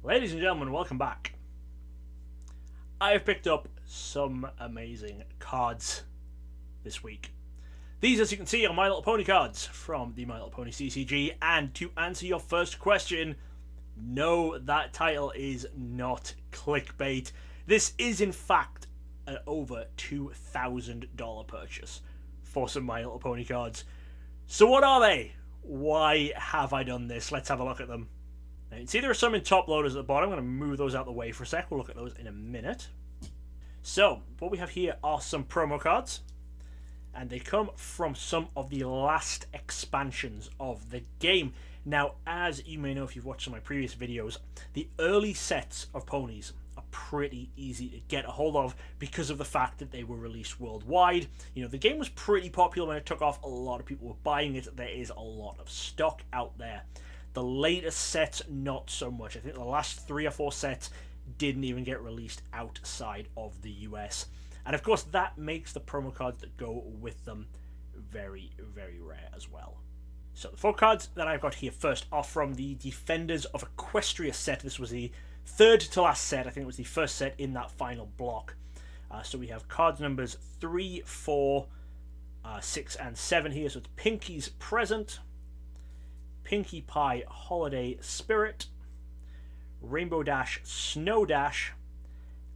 Ladies and gentlemen, welcome back. I have picked up some amazing cards this week. These, as you can see, are My Little Pony cards from the My Little Pony CCG, and to answer your first question, no, that title is not clickbait. This is, in fact, an over $2,000 purchase for some My Little Pony cards. So what are they? Why have I done this? Let's have a look at them. Now, you can see there are some in top loaders at the bottom. I'm going to move those out of the way for a sec. We'll look at those in a minute. So, what we have here are some promo cards. And they come from some of the last expansions of the game. Now, as you may know if you've watched some of my previous videos, the early sets of ponies are pretty easy to get a hold of because of the fact that they were released worldwide. You know, the game was pretty popular when it took off. A lot of people were buying it. There is a lot of stock out there. The latest sets, not so much. I think the last 3 or 4 sets didn't even get released outside of the US. And of course, that makes the promo cards that go with them very, very rare as well. So the 4 cards that I've got here first are from the Defenders of Equestria set. This was the third to last set. I think it was the first set in that final block. So we have cards numbers 3, 4, 6, and 7 here. So it's Pinky's Present, Pinkie Pie Holiday Spirit, Rainbow Dash Snow Dash,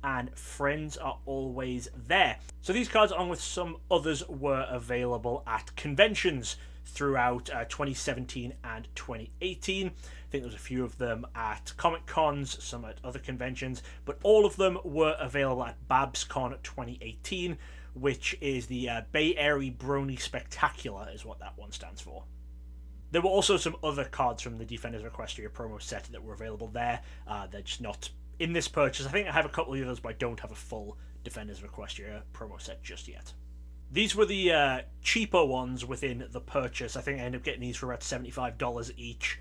and Friends Are Always There. So these cards, along with some others, were available at conventions throughout 2017 and 2018. I think there was a few of them at Comic Cons, some at other conventions, but all of them were available at BabsCon 2018, which is the Bay Area Brony Spectacular is what that one stands for. There were also some other cards from the Defenders of Equestria promo set that were available there. They're just not in this purchase. I think I have a couple of others, but I don't have a full Defenders of Equestria promo set just yet. These were the cheaper ones within the purchase. I think I ended up getting these for about $75 each,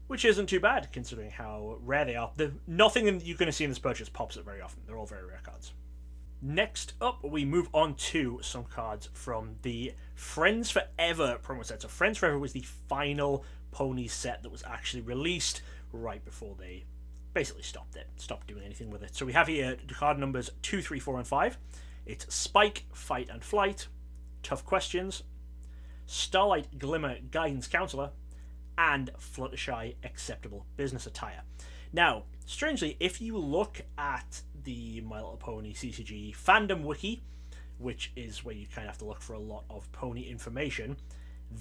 which isn't too bad considering how rare they are. Nothing you're going to see in this purchase pops up very often. They're all very rare cards. Next up, we move on to some cards from the Friends Forever promo set. So Friends Forever was the final pony set that was actually released right before they basically stopped doing anything with it. So we have here card numbers 2, 3, 4, and 5. It's Spike, Fight and Flight, Tough Questions, Starlight Glimmer Guidance Counselor, and Fluttershy Acceptable Business Attire. Now, strangely, if you look at the My Little Pony CCG fandom wiki, which is where you kind of have to look for a lot of pony information,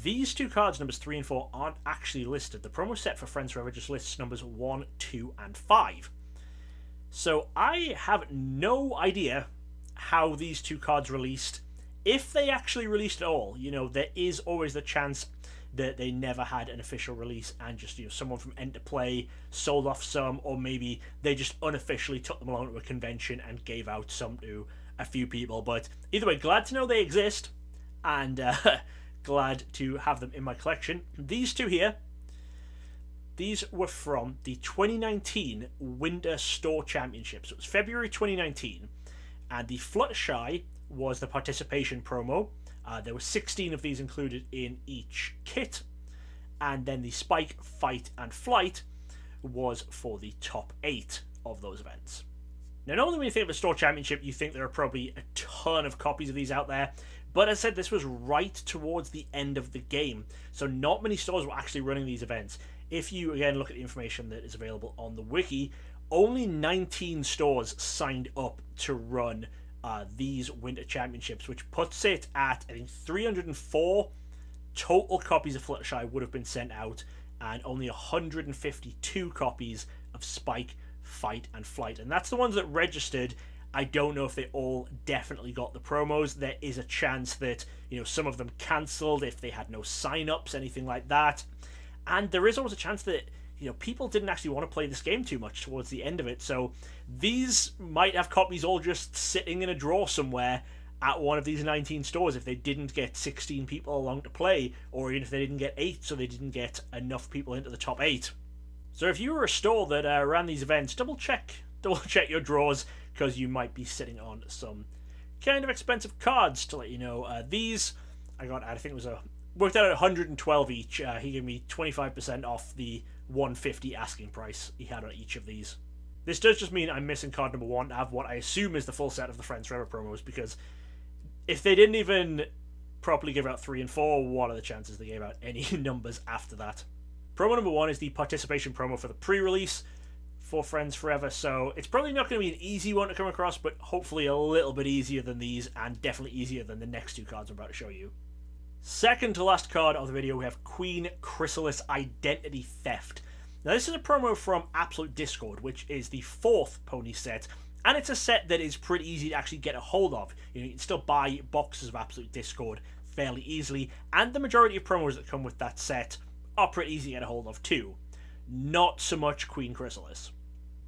these 2 cards, numbers 3 and 4, aren't actually listed. The promo set for Friends Forever just lists numbers 1, 2, and 5. So I have no idea how these 2 cards released, if they actually released at all. You know, there is always the chance that they never had an official release and just, you know, someone from Enterplay sold off some, or maybe they just unofficially took them along to a convention and gave out some to a few people. But either way, glad to know they exist, and glad to have them in my collection. These 2 here, these were from the 2019 Winter Store Championship. So it was February 2019, and the Fluttershy was the participation promo. There were 16 of these included in each kit, and then the Spike, Fight, and Flight was for the top 8 of those events. Now, normally when you think of a store championship, you think there are probably a ton of copies of these out there, but as I said, this was right towards the end of the game, so not many stores were actually running these events. If you, again, look at the information that is available on the wiki, only 19 stores signed up to run these Winter Championships, which puts it at, I think, 304 total copies of Fluttershy would have been sent out, and only 152 copies of Spike, Fight, and Flight. And that's the ones that registered. I don't know if they all definitely got the promos. There is a chance that, you know, some of them cancelled if they had no sign-ups, anything like that. And there is always a chance that, you know, people didn't actually want to play this game too much towards the end of it, so these might have copies all just sitting in a drawer somewhere at one of these 19 stores if they didn't get 16 people along to play, or even if they didn't get 8, so they didn't get enough people into the top 8. So if you were a store that ran these events, double check your drawers, because you might be sitting on some kind of expensive cards. To let you know, these I got, I think it was worked out at 112 each. He gave me 25% off the 150 asking price he had on each of these. This does just mean I'm missing card number 1 to have what I assume is the full set of the Friends Forever promos, because if they didn't even properly give out 3 and 4, what are the chances they gave out any numbers after that? Promo number 1 is the participation promo for the pre-release for Friends Forever, so it's probably not going to be an easy one to come across, but hopefully a little bit easier than these, and definitely easier than the next 2 cards I'm about to show you. Second to last card of the video, we have Queen Chrysalis Identity Theft. Now this is a promo from Absolute Discord, which is the 4th pony set, and it's a set that is pretty easy to actually get a hold of. You can still buy boxes of Absolute Discord fairly easily, and the majority of promos that come with that set are pretty easy to get a hold of too. Not so much Queen Chrysalis.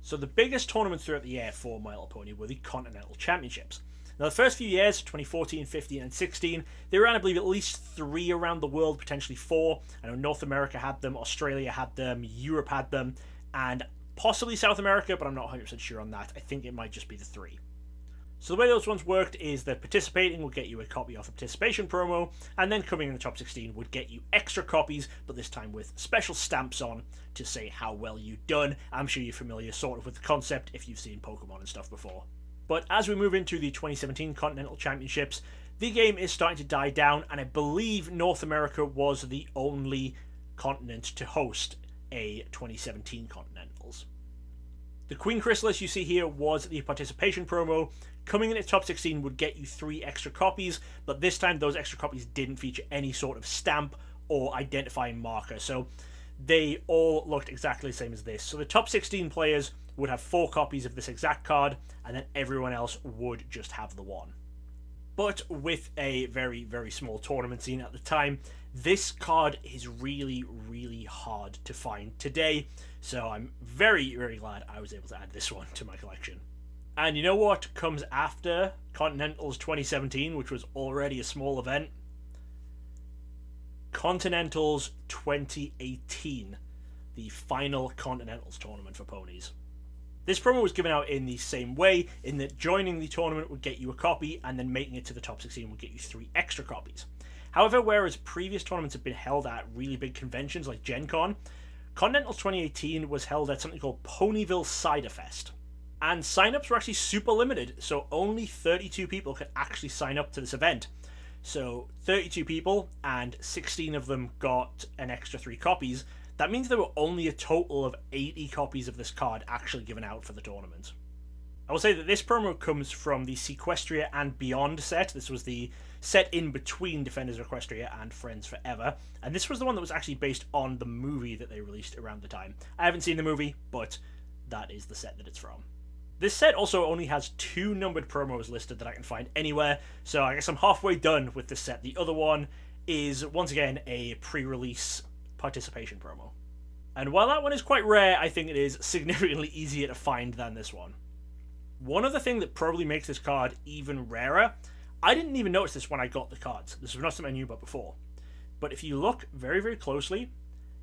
So the biggest tournaments throughout the year for My Little Pony were the Continental Championships. Now the first few years, 2014, 15 and 16, they ran I believe at least 3 around the world, potentially 4. I know North America had them, Australia had them, Europe had them, and possibly South America, but I'm not 100% sure on that. I think it might just be the 3. So the way those ones worked is that participating would get you a copy of the participation promo, and then coming in the top 16 would get you extra copies, but this time with special stamps on to say how well you've done. I'm sure you're familiar sort of with the concept if you've seen Pokemon and stuff before. But as we move into the 2017 Continental Championships, the game is starting to die down, and I believe North America was the only continent to host a 2017 Continentals. The Queen Chrysalis you see here was the participation promo. Coming in at top 16 would get you 3 extra copies, but this time those extra copies didn't feature any sort of stamp or identifying marker, so they all looked exactly the same as this. So the top 16 players would have 4 copies of this exact card, and then everyone else would just have the 1. But with a very, very small tournament scene at the time, this card is really, really hard to find today, so I'm very, very glad I was able to add this one to my collection. And you know what comes after Continentals 2017, which was already a small event? Continentals 2018, the final Continentals tournament for ponies. This promo was given out in the same way, in that joining the tournament would get you a copy, and then making it to the top 16 would get you 3 extra copies. However, whereas previous tournaments have been held at really big conventions like Gen Con, Continentals 2018 was held at something called Ponyville Cider Fest. And signups were actually super limited, so only 32 people could actually sign up to this event. So 32 people, and 16 of them got an extra 3 copies. That means there were only a total of 80 copies of this card actually given out for the tournament. I will say that this promo comes from the Equestria and Beyond set. This was the set in between Defenders of Equestria and Friends Forever, and this was the one that was actually based on the movie that they released around the time. I haven't seen the movie, but that is the set that it's from. This set also only has 2 numbered promos listed that I can find anywhere, so I guess I'm halfway done with this set. The other one is, once again, a pre-release participation promo. And while that one is quite rare, I think it is significantly easier to find than this one. One other thing that probably makes this card even rarer, I didn't even notice this when I got the cards. This was not something I knew about before. But if you look very, very closely,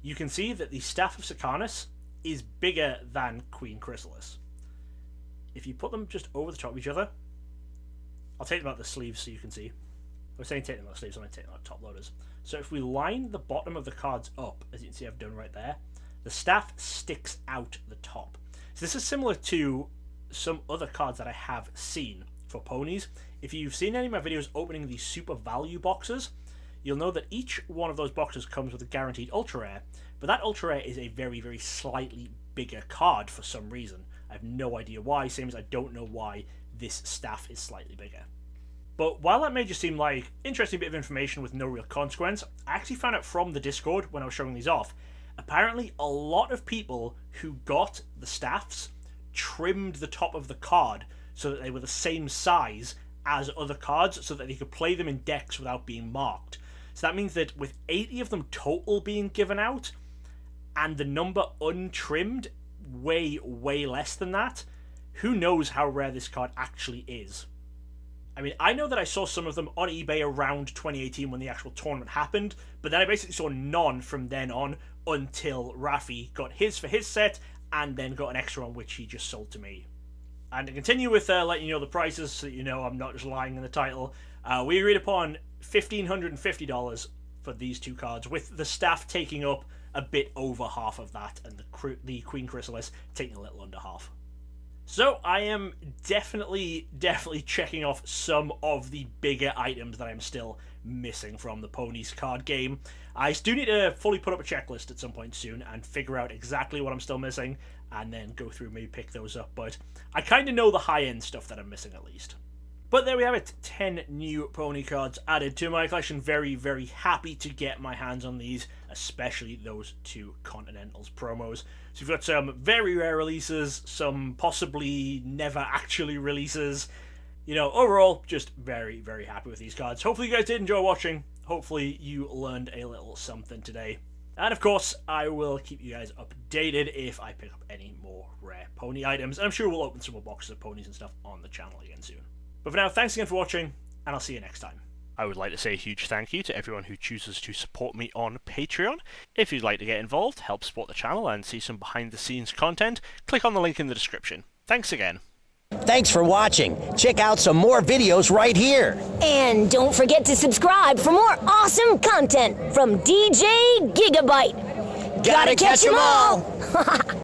you can see that the Staff of Sakanis is bigger than Queen Chrysalis. If you put them just over the top of each other, I'll take them out the sleeves so you can see. I was saying take them out the sleeves, I'm going to take them out top loaders. So if we line the bottom of the cards up, as you can see I've done right there, the staff sticks out the top. So this is similar to some other cards that I have seen for ponies. If you've seen any of my videos opening these super value boxes, you'll know that each one of those boxes comes with a guaranteed ultra rare, but that ultra rare is a very, very slightly bigger card for some reason. I have no idea why, same as I don't know why this staff is slightly bigger. But while that may just seem like an interesting bit of information with no real consequence, I actually found out from the Discord when I was showing these off, apparently a lot of people who got the staffs trimmed the top of the card so that they were the same size as other cards so that they could play them in decks without being marked. So that means that with 80 of them total being given out, and the number untrimmed way, way less than that, who knows how rare this card actually is. I mean, I know that I saw some of them on eBay around 2018 when the actual tournament happened, but then I basically saw none from then on until Rafi got his for his set, and then got an extra one which he just sold to me. And to continue with letting you know the prices, so that you know I'm not just lying in the title, we agreed upon $1,550 for these 2 cards, with the staff taking up a bit over half of that, and the Queen Chrysalis taking a little under half. So I am definitely checking off some of the bigger items that I'm still missing from the Ponies card game. I do need to fully put up a checklist at some point soon and figure out exactly what I'm still missing, and then go through, maybe pick those up, but I kind of know the high-end stuff that I'm missing at least. But there we have it, 10 new pony cards added to my collection. Very happy to get my hands on these, especially those 2 Continentals promos. So we've got some very rare releases, some possibly never actually releases. You know, overall, just very happy with these cards. Hopefully you guys did enjoy watching. Hopefully you learned a little something today. And of course, I will keep you guys updated if I pick up any more rare pony items. And I'm sure we'll open some more boxes of ponies and stuff on the channel again soon. But for now, thanks again for watching, and I'll see you next time. I would like to say a huge thank you to everyone who chooses to support me on Patreon. If you'd like to get involved, help support the channel, and see some behind-the-scenes content, click on the link in the description. Thanks again. Thanks for watching. Check out some more videos right here. And don't forget to subscribe for more awesome content from DJ Gigabyte. Gotta catch 'em all!